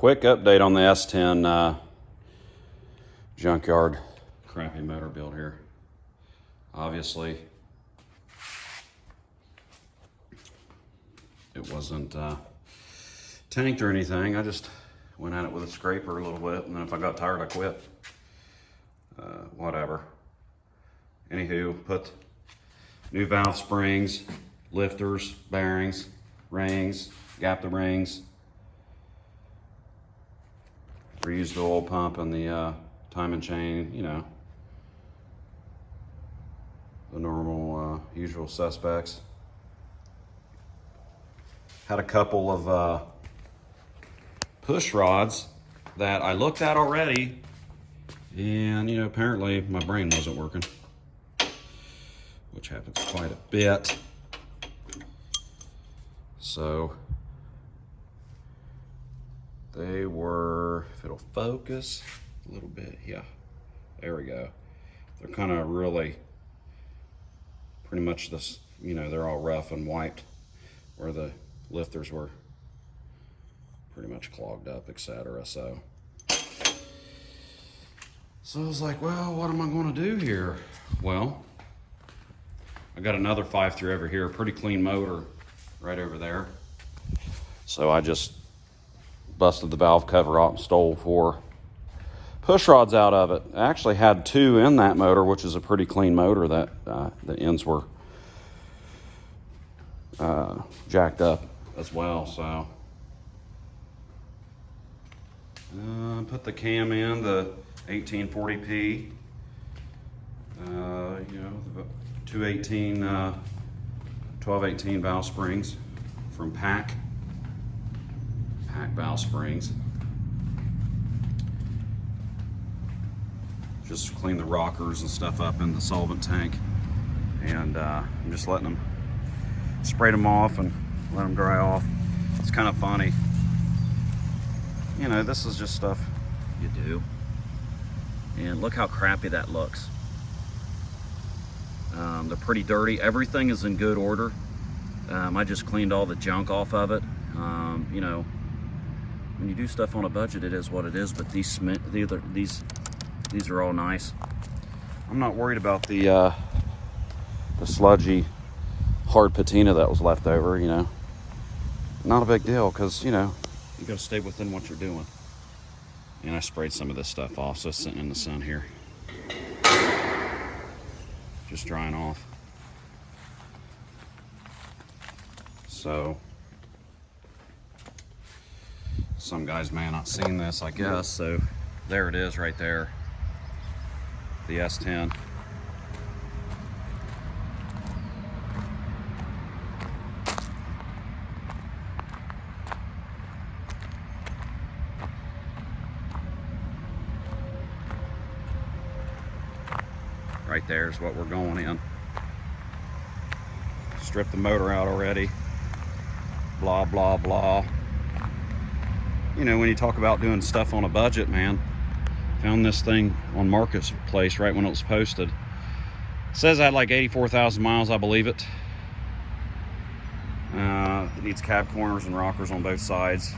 quick update on the S10 Junkyard crappy motor build here. Obviously, it wasn't tanked or anything. I just went at it with a scraper a little bit, and then if I got tired, I quit. Whatever. Anywho, put new valve springs, lifters, bearings, rings, gapped the rings. Reused the oil pump and the timing chain, you know, the normal, usual suspects. Had a couple of push rods that I looked at already, and you know, apparently my brain wasn't working, which happens quite a bit. So they were, if it'll focus a little bit, yeah, there we go. They're kind of really pretty much this, you know, they're all rough and wiped, where the lifters were pretty much clogged up, etc. So I was like, well, what am I going to do here? Well, I got another 5.3 over here, pretty clean motor right over there. So I just busted the valve cover out and stole 4 push rods out of it. I actually had 2 in that motor, which is a pretty clean motor. That the ends were jacked up as well. So put the cam in, the 1840p, you know, the 1218 valve springs from Pack valve springs. Just clean the rockers and stuff up in the solvent tank, and I'm just letting them, sprayed them off and let them dry off. It's kind of funny, you know, this is just stuff you do. And look how crappy that looks. They're pretty dirty. Everything is in good order. I just cleaned all the junk off of it. You know, when you do stuff on a budget, it is what it is, but these are all nice. I'm not worried about the sludgy hard patina that was left over, you know. Not a big deal, because, you know, you gotta stay within what you're doing. And I sprayed some of this stuff off, so it's sitting in the sun here. Just drying off. So, some guys may have not seen this, I guess, so there it is right there. The S10. Right there is what we're going in. Strip the motor out already. Blah, blah, blah. You know, when you talk about doing stuff on a budget, man, found this thing on Marketplace right when it was posted. It says I had like 84,000 miles, I believe it. It needs cab corners and rockers on both sides.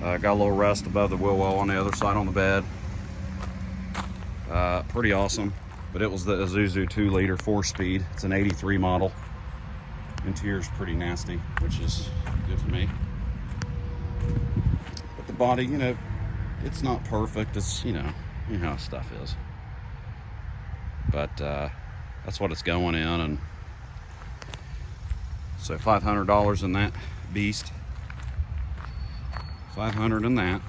Got a little rust above the wheel well on the other side on the bed. Pretty awesome. But it was the Isuzu 2-liter 4-speed. It's an 83 model. Interior's pretty nasty, which is good for me. But the body, you know, it's not perfect. It's, you know how stuff is. But that's what it's going in, and so $500 in that beast. $500 in that.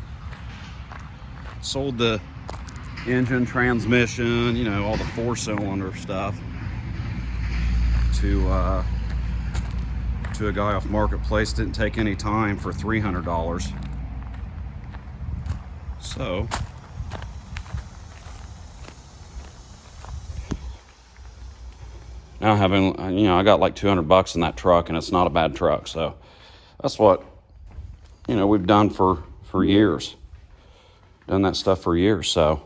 Sold the engine, transmission, you know, all the 4-cylinder stuff to a guy off Marketplace. Didn't take any time, for $300. So now having, you know, I got like $200 in that truck, and it's not a bad truck. So that's what, you know, we've done for years. Done that stuff for years. So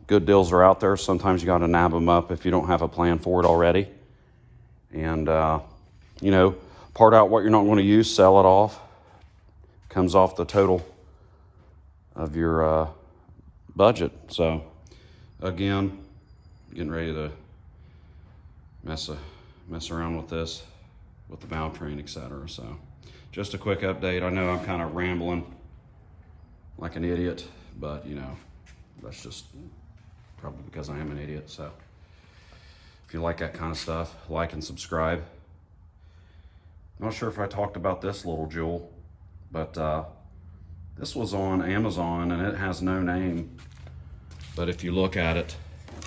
good deals are out there. Sometimes you got to nab them up if you don't have a plan for it already. And, you know, part out what you're not going to use, sell it off. comes off the total of your budget. So again, getting ready to mess around with this, with the valve train, etc. So just a quick update. I know I'm kind of rambling like an idiot, but you know, that's just probably because I am an idiot. So if you like that kind of stuff, like and subscribe. Not sure if I talked about this little jewel, but this was on Amazon and it has no name. But if you look at it,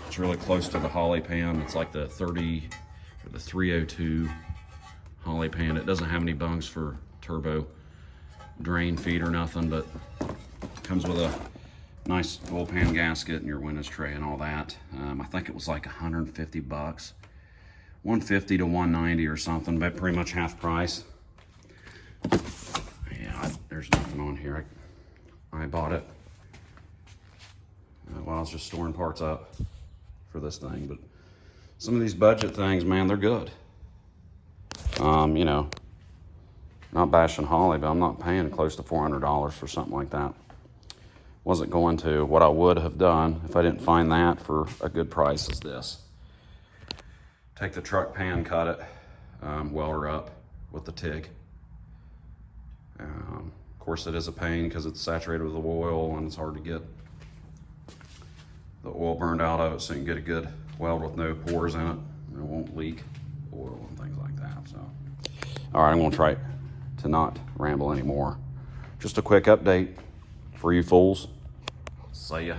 it's really close to the Holly pan. It's like the 30 or the 302 Holly pan. It doesn't have any bungs for turbo drain feed or nothing, but it comes with a nice oil pan gasket and your windows tray and all that. I think it was like 150 bucks. 150 to 190 or something, but pretty much half price. Yeah, there's nothing on here. I bought it while I was just storing parts up for this thing. But some of these budget things, man, they're good. You know, not bashing Holly, but I'm not paying close to $400 for something like that. Wasn't going to. What I would have done if I didn't find that for a good price is this. Take the truck pan, cut it, weld her up with the TIG. Of course, it is a pain because it's saturated with oil and it's hard to get the oil burned out of it, so you can get a good weld with no pores in it. It won't leak oil and things like that. So, all right, I'm gonna try to not ramble anymore. Just a quick update for you fools. See ya.